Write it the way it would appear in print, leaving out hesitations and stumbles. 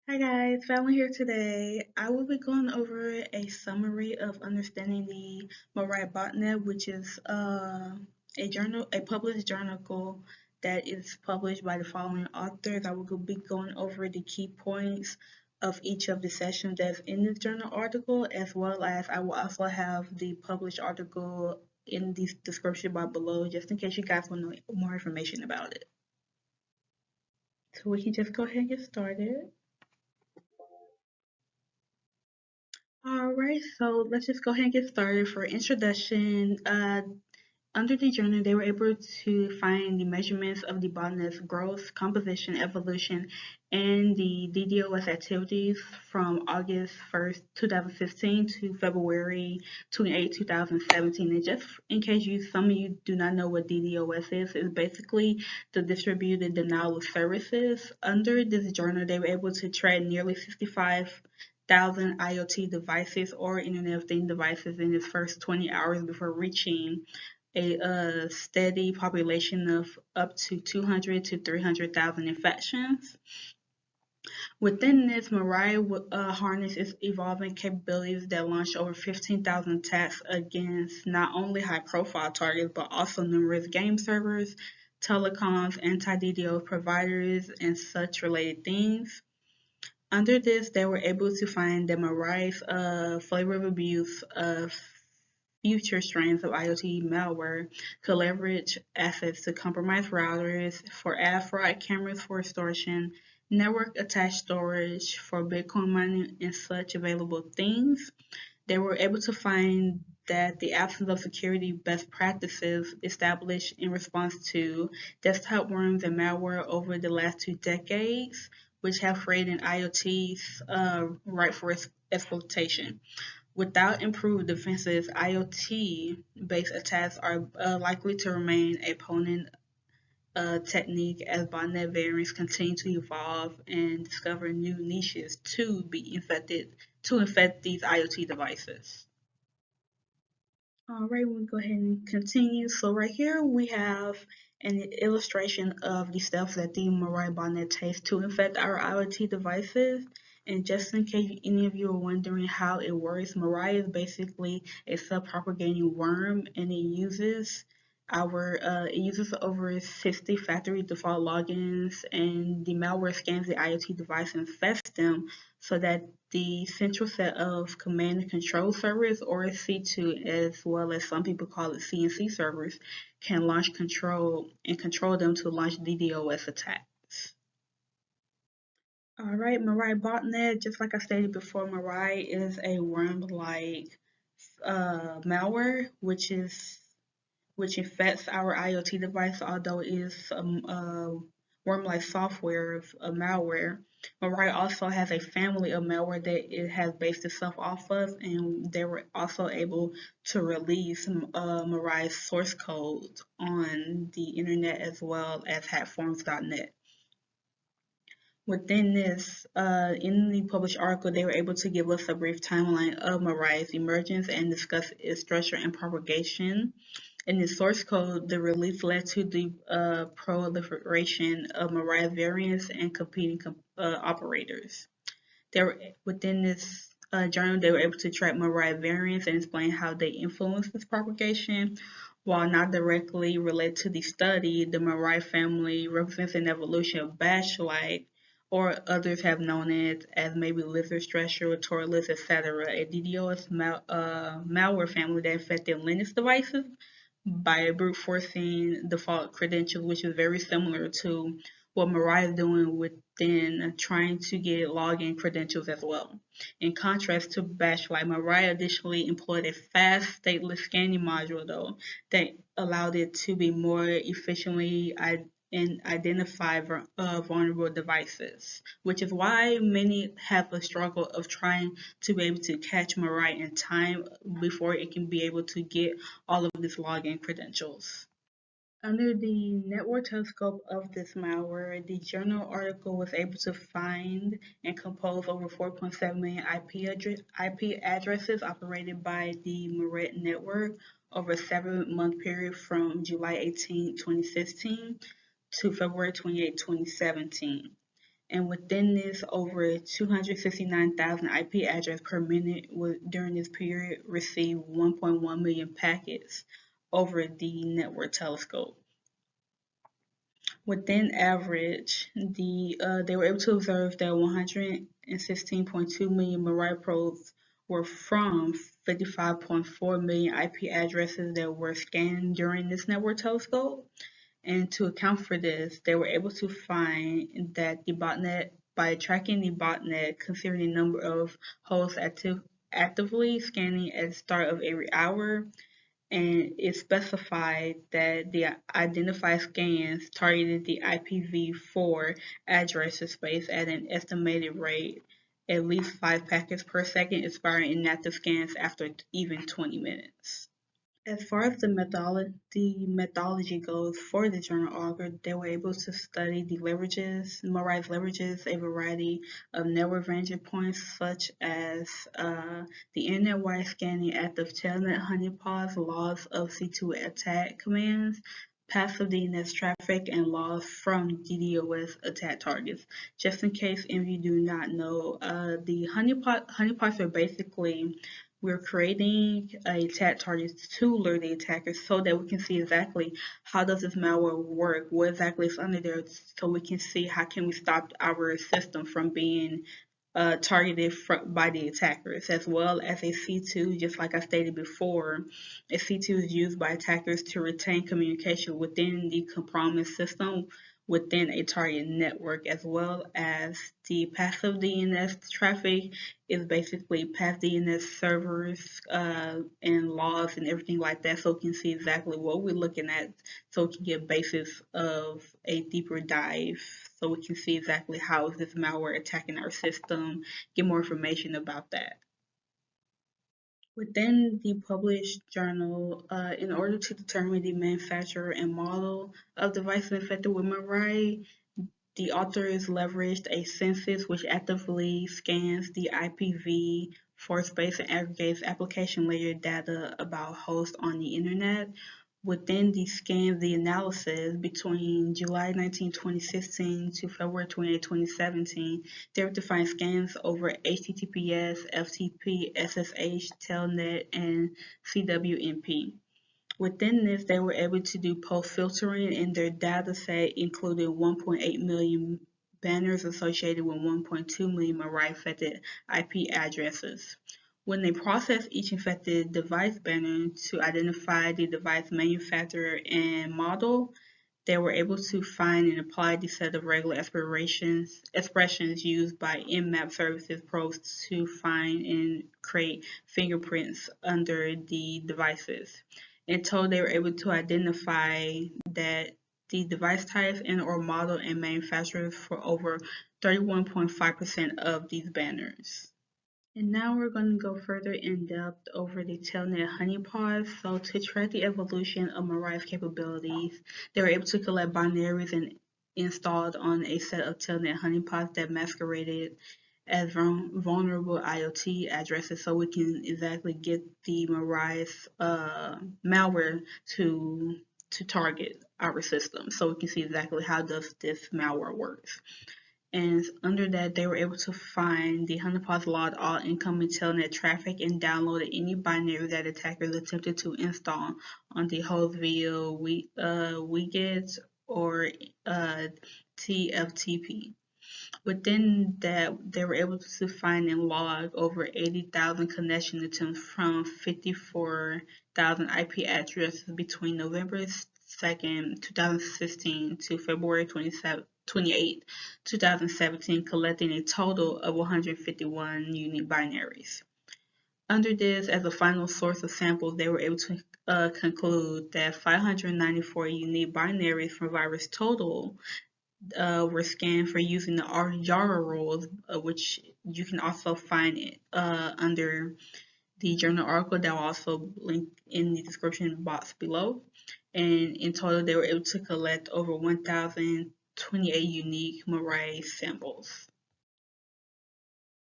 Hi guys, Fallon here today. I will be going over a summary of understanding the Mirai Botnet, which is a published journal that is published by the following authors. I will be going over the key points of each of the sessions that's in the journal article, as well as I will also have the published article in the description bar below, just in case you guys want to know more information about it. So we can just go ahead and get started. All right, so let's just go ahead and get started. For introduction, under the journal, they were able to find the measurements of the botnet's growth, composition, evolution, and the DDoS activities from August 1st, 2015 to February 28, 2017. And just in case some of you do not know what DDoS is, it's basically the distributed denial of services. Under this journal, they were able to track nearly 65,000 IoT devices or Internet of Things devices in its first 20 hours before reaching a steady population of up to 200 to 300,000 infections. Within this, Mirai harness its evolving capabilities that launched over 15,000 attacks against not only high-profile targets but also numerous game servers, telecoms, anti-DDoS providers, and such related things. Under this, they were able to find that Mirai's flavor of abuse of future strains of IoT malware could leverage assets to compromise routers for ad fraud, cameras for extortion, network attached storage for Bitcoin mining, and such available things. They were able to find that the absence of security best practices established in response to desktop worms and malware over the last 2 decades, which have created IoTs ripe for exploitation. Without improved defenses, IoT-based attacks are likely to remain a potent technique as botnet variants continue to evolve and discover new niches to infect these IoT devices. All right, we'll go ahead and continue. So right here we have an illustration of the steps that the Mirai botnet takes to infect our IoT devices. And just in case any of you are wondering how it works, Mirai is basically a self-propagating worm, and it uses over 60 factory default logins, and the malware scans the IoT device and infects them so that the central set of command and control servers, or C2, as well as some people call it CNC servers, can launch control them to launch DDoS attacks. All right, Mirai botnet, just like I stated before, Mirai is a worm-like malware, which infects our IoT device, although it is worm-like software of malware. Mirai also has a family of malware that it has based itself off of, and they were also able to release Mirai's source code on the internet as well as hackforms.net. Within this, in the published article, they were able to give us a brief timeline of Mirai's emergence and discuss its structure and propagation. In the source code, the release led to the proliferation of Mirai variants and competing operators. Within this journal, they were able to track Mirai variants and explain how they influence this propagation. While not directly related to the study, the Mirai family represents an evolution of Bashlight, or others have known it as maybe Lizard Stretcher, Torless, etc., a DDoS malware family that infected Linux devices by brute forcing default credentials, which is very similar to what Mirai is doing within trying to get login credentials as well. In contrast to Bashlight, Mirai additionally employed a fast stateless scanning module though that allowed it to be more efficiently and identify vulnerable devices, which is why many have a struggle of trying to be able to catch Mirai in time before it can be able to get all of these login credentials. Under the network telescope of this malware, the journal article was able to find and compose over 4.7 million IP addresses operated by the Mirai network over a 7-month period from July 18, 2016 to February 28, 2017. And within this, over 269,000 IP addresses per minute during this period received 1.1 million packets over the network telescope. Within average, they were able to observe that 116.2 million Mirai probes were from 55.4 million IP addresses that were scanned during this network telescope. And to account for this, they were able to find that the botnet, by tracking the botnet, considering the number of hosts actively scanning at the start of every hour, and it specified that the identified scans targeted the IPv4 address space at an estimated rate at least 5 packets per second, expiring inactive scans after even 20 minutes. As far as the methodology goes for the journal author, they were able to study the leverages, Mirai's leverages, a variety of network vantage points such as the internet-wide scanning active telnet honeypots, logs of C2 attack commands, passive DNS traffic, and logs from DDoS attack targets. Just in case if you do not know, the honeypots are basically we're creating a attack target to lure the attacker so that we can see exactly how does this malware work, what exactly is under there, so we can see how can we stop our system from being targeted by the attackers, as well as a C2, just like I stated before. A C2 is used by attackers to retain communication within the compromised system within a target network, as well as the passive DNS traffic is basically past DNS servers and logs and everything like that, so we can see exactly what we're looking at, so we can get basis of a deeper dive, so we can see exactly how is this malware attacking our system, get more information about that. Within the published journal, in order to determine the manufacturer and model of devices infected with Mirai, the authors leveraged a census which actively scans the IPv4 space and aggregates application layer data about hosts on the internet. Within the scan, the analysis between July 19, 2016 to February 28, 2017, they were to find scans over HTTPS, FTP, SSH, Telnet, and CWNP. Within this, they were able to do post-filtering, and their data set included 1.8 million banners associated with 1.2 million Mirai-affected IP addresses. When they processed each infected device banner to identify the device manufacturer and model, they were able to find and apply the set of regular expressions used by Nmap services probes to find and create fingerprints under the devices. In total, they were able to identify that the device types and or model and manufacturers for over 31.5% of these banners. And now we're going to go further in depth over the Telnet honeypots. So to track the evolution of Mirai's capabilities, they were able to collect binaries and installed on a set of Telnet honeypots that masqueraded as vulnerable IoT addresses, so we can exactly get the Mirai's malware to target our system, so we can see exactly how does this malware works. And under that, they were able to find the honeypots logged all incoming telnet traffic and downloaded any binary that attackers attempted to install on the host via widgets or TFTP. Within that, they were able to find and log over 80,000 connection attempts from 54,000 IP addresses between November 2nd, 2016 to February 28, 2017, collecting a total of 151 unique binaries. Under this, as a final source of samples, they were able to conclude that 594 unique binaries from virus total were scanned for using the Yara rules, which you can also find under the journal article that will also link in the description box below. And in total, they were able to collect over 1,028 unique Mirai samples.